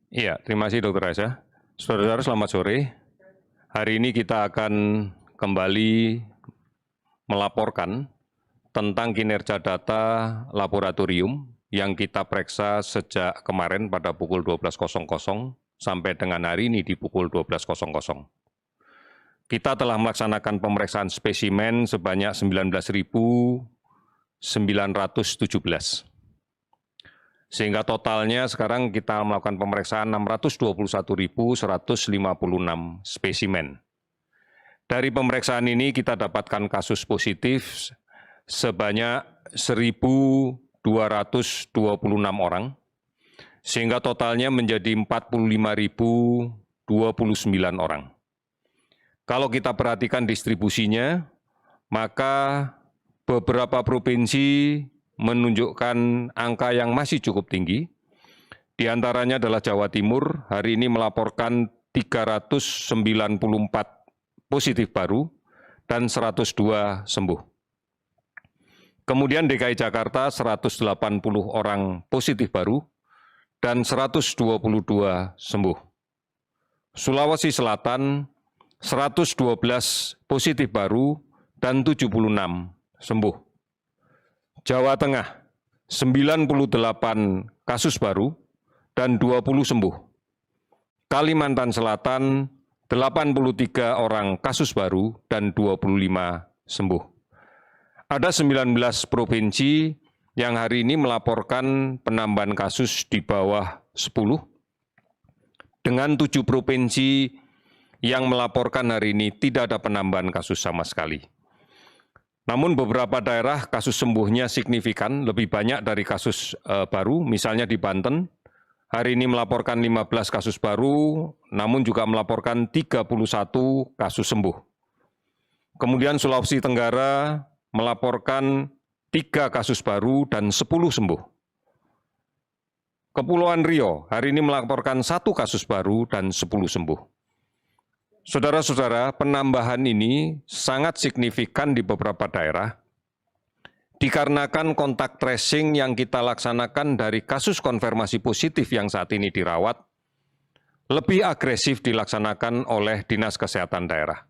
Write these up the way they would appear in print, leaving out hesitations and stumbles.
Iya, terima kasih Dr. Aisyah. Saudara-saudara selamat sore. Hari ini kita akan kembali melaporkan tentang kinerja data laboratorium yang kita periksa sejak kemarin pada pukul 12.00 sampai dengan hari ini di pukul 12.00. Kita telah melaksanakan pemeriksaan spesimen sebanyak 19.917. Sehingga totalnya sekarang kita melakukan pemeriksaan 621.156 spesimen. Dari pemeriksaan ini kita dapatkan kasus positif sebanyak 1.226 orang, sehingga totalnya menjadi 45.029 orang. Kalau kita perhatikan distribusinya, maka beberapa provinsi menunjukkan angka yang masih cukup tinggi. Di antaranya adalah Jawa Timur, hari ini melaporkan 394 positif baru dan 102 sembuh. Kemudian DKI Jakarta 180 orang positif baru dan 122 sembuh. Sulawesi Selatan 112 positif baru dan 76 sembuh. Jawa Tengah 98 kasus baru dan 20 sembuh. Kalimantan Selatan 83 orang kasus baru dan 25 sembuh. Ada 19 provinsi yang hari ini melaporkan penambahan kasus di bawah 10, dengan 7 provinsi yang melaporkan hari ini tidak ada penambahan kasus sama sekali. Namun beberapa daerah kasus sembuhnya signifikan, lebih banyak dari kasus baru, misalnya di Banten, hari ini melaporkan 15 kasus baru, namun juga melaporkan 31 kasus sembuh. Kemudian Sulawesi Tenggara melaporkan 3 kasus baru dan 10 sembuh. Kepulauan Riau hari ini melaporkan 1 kasus baru dan 10 sembuh. Saudara-saudara, penambahan ini sangat signifikan di beberapa daerah, dikarenakan kontak tracing yang kita laksanakan dari kasus konfirmasi positif yang saat ini dirawat, lebih agresif dilaksanakan oleh Dinas Kesehatan daerah.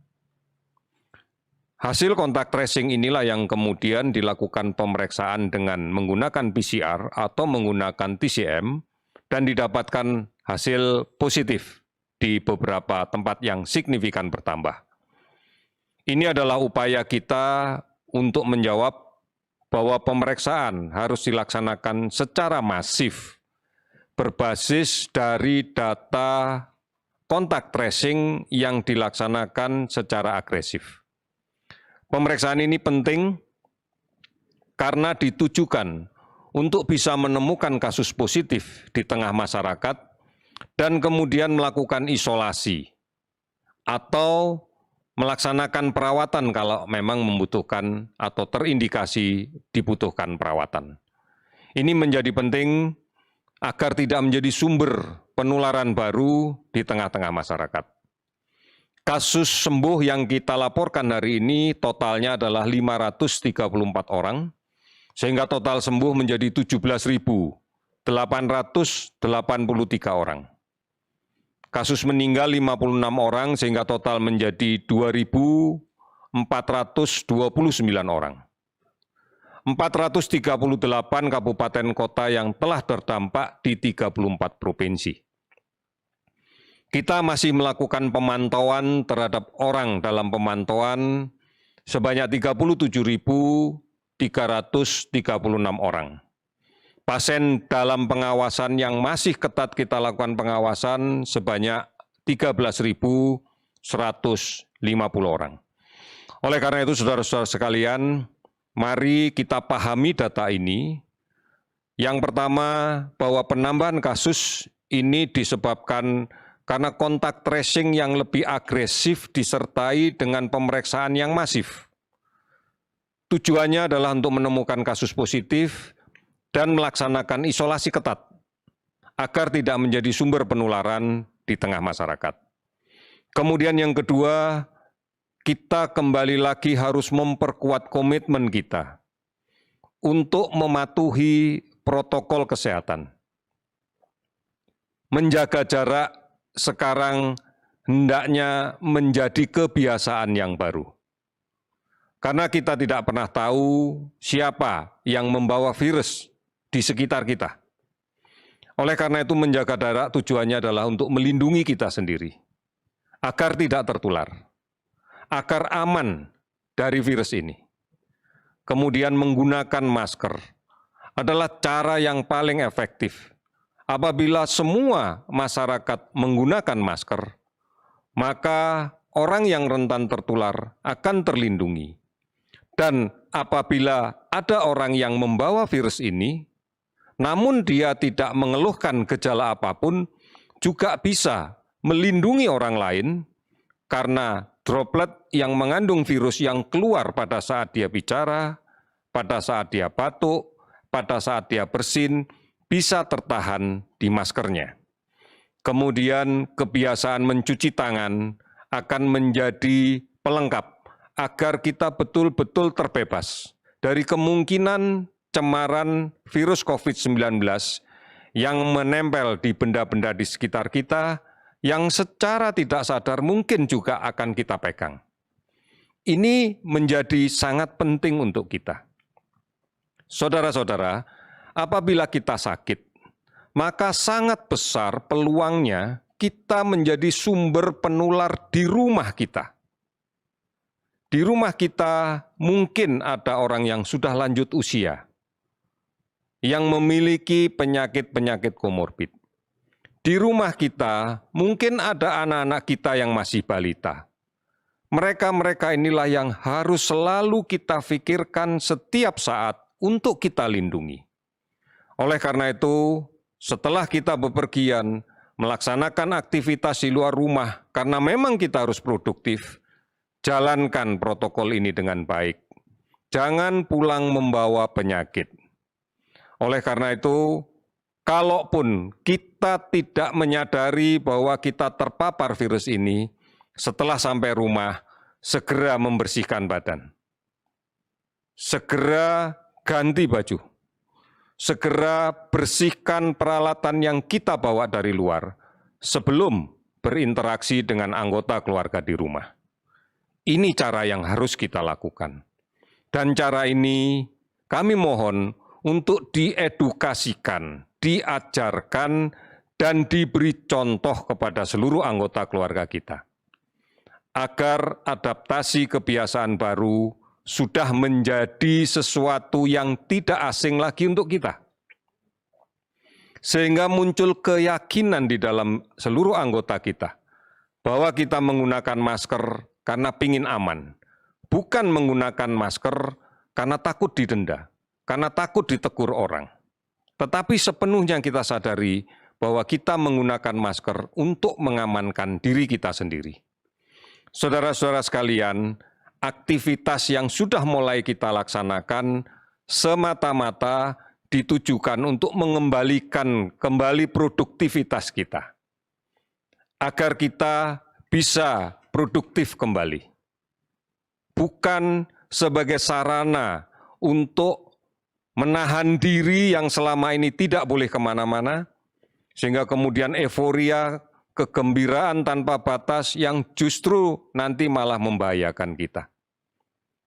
Hasil kontak tracing inilah yang kemudian dilakukan pemeriksaan dengan menggunakan PCR atau menggunakan TCM dan didapatkan hasil positif di beberapa tempat yang signifikan bertambah. Ini adalah upaya kita untuk menjawab bahwa pemeriksaan harus dilaksanakan secara masif berbasis dari data kontak tracing yang dilaksanakan secara agresif. Pemeriksaan ini penting karena ditujukan untuk bisa menemukan kasus positif di tengah masyarakat dan kemudian melakukan isolasi atau melaksanakan perawatan kalau memang membutuhkan atau terindikasi dibutuhkan perawatan. Ini menjadi penting agar tidak menjadi sumber penularan baru di tengah-tengah masyarakat. Kasus sembuh yang kita laporkan hari ini totalnya adalah 534 orang, sehingga total sembuh menjadi 17.883 orang. Kasus meninggal 56 orang sehingga total menjadi 2.429 orang. 438 kabupaten kota yang telah terdampak di 34 provinsi. Kita masih melakukan pemantauan terhadap orang dalam pemantauan sebanyak 37.336 orang. Pasien dalam pengawasan yang masih ketat kita lakukan pengawasan sebanyak 13.150 orang. Oleh karena itu, saudara-saudara sekalian, mari kita pahami data ini. Yang pertama, bahwa penambahan kasus ini disebabkan karena kontak tracing yang lebih agresif disertai dengan pemeriksaan yang masif. Tujuannya adalah untuk menemukan kasus positif dan melaksanakan isolasi ketat agar tidak menjadi sumber penularan di tengah masyarakat. Kemudian yang kedua, kita kembali lagi harus memperkuat komitmen kita untuk mematuhi protokol kesehatan. menjaga jarak sekarang hendaknya menjadi kebiasaan yang baru. Karena kita tidak pernah tahu siapa yang membawa virus di sekitar kita. Oleh karena itu menjaga jarak tujuannya adalah untuk melindungi kita sendiri, agar tidak tertular, agar aman dari virus ini. Kemudian menggunakan masker adalah cara yang paling efektif. Apabila semua masyarakat menggunakan masker, maka orang yang rentan tertular akan terlindungi. Dan apabila ada orang yang membawa virus ini, namun dia tidak mengeluhkan gejala apapun, juga bisa melindungi orang lain karena droplet yang mengandung virus yang keluar pada saat dia bicara, pada saat dia batuk, pada saat dia bersin, bisa tertahan di maskernya. Kemudian kebiasaan mencuci tangan akan menjadi pelengkap agar kita betul-betul terbebas dari kemungkinan cemaran virus COVID-19 yang menempel di benda-benda di sekitar kita yang secara tidak sadar mungkin juga akan kita pegang. Ini menjadi sangat penting untuk kita. Saudara-saudara, apabila kita sakit, maka sangat besar peluangnya kita menjadi sumber penular di rumah kita. Di rumah kita mungkin ada orang yang sudah lanjut usia, yang memiliki penyakit-penyakit komorbid. Di rumah kita mungkin ada anak-anak kita yang masih balita. Mereka-mereka inilah yang harus selalu kita pikirkan setiap saat untuk kita lindungi. Oleh karena itu, setelah kita bepergian, melaksanakan aktivitas di luar rumah, karena memang kita harus produktif, jalankan protokol ini dengan baik. Jangan pulang membawa penyakit. Oleh karena itu, kalaupun kita tidak menyadari bahwa kita terpapar virus ini, setelah sampai rumah, segera membersihkan badan. Segera ganti baju. Segera bersihkan peralatan yang kita bawa dari luar sebelum berinteraksi dengan anggota keluarga di rumah. Ini cara yang harus kita lakukan. Dan cara ini kami mohon untuk diedukasikan, diajarkan, dan diberi contoh kepada seluruh anggota keluarga kita. Agar adaptasi kebiasaan baru sudah menjadi sesuatu yang tidak asing lagi untuk kita. Sehingga muncul keyakinan di dalam seluruh anggota kita bahwa kita menggunakan masker karena ingin aman, bukan menggunakan masker karena takut didenda, karena takut ditegur orang. Tetapi sepenuhnya kita sadari bahwa kita menggunakan masker untuk mengamankan diri kita sendiri. Saudara-saudara sekalian, aktivitas yang sudah mulai kita laksanakan semata-mata ditujukan untuk mengembalikan kembali produktivitas kita. Agar kita bisa produktif kembali. Bukan sebagai sarana untuk menahan diri yang selama ini tidak boleh kemana-mana, sehingga kemudian euforia, kegembiraan tanpa batas yang justru nanti malah membahayakan kita.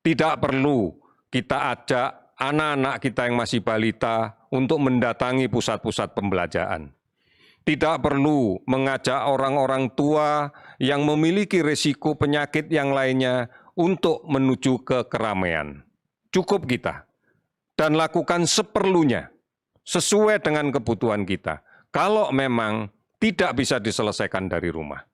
Tidak perlu kita ajak anak-anak kita yang masih balita untuk mendatangi pusat-pusat pembelajaran. Tidak perlu mengajak orang-orang tua yang memiliki risiko penyakit yang lainnya untuk menuju ke keramaian. Cukup kita. Dan lakukan seperlunya, sesuai dengan kebutuhan kita. Kalau memang tidak bisa diselesaikan dari rumah.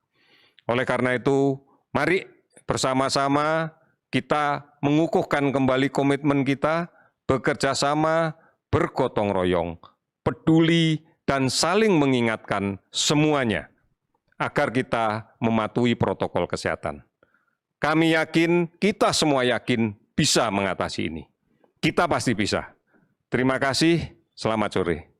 Oleh karena itu, mari bersama-sama kita mengukuhkan kembali komitmen kita, bekerja sama, bergotong royong, peduli, dan saling mengingatkan semuanya agar kita mematuhi protokol kesehatan. Kami yakin, kita semua yakin bisa mengatasi ini. Kita pasti bisa. Terima kasih, selamat sore.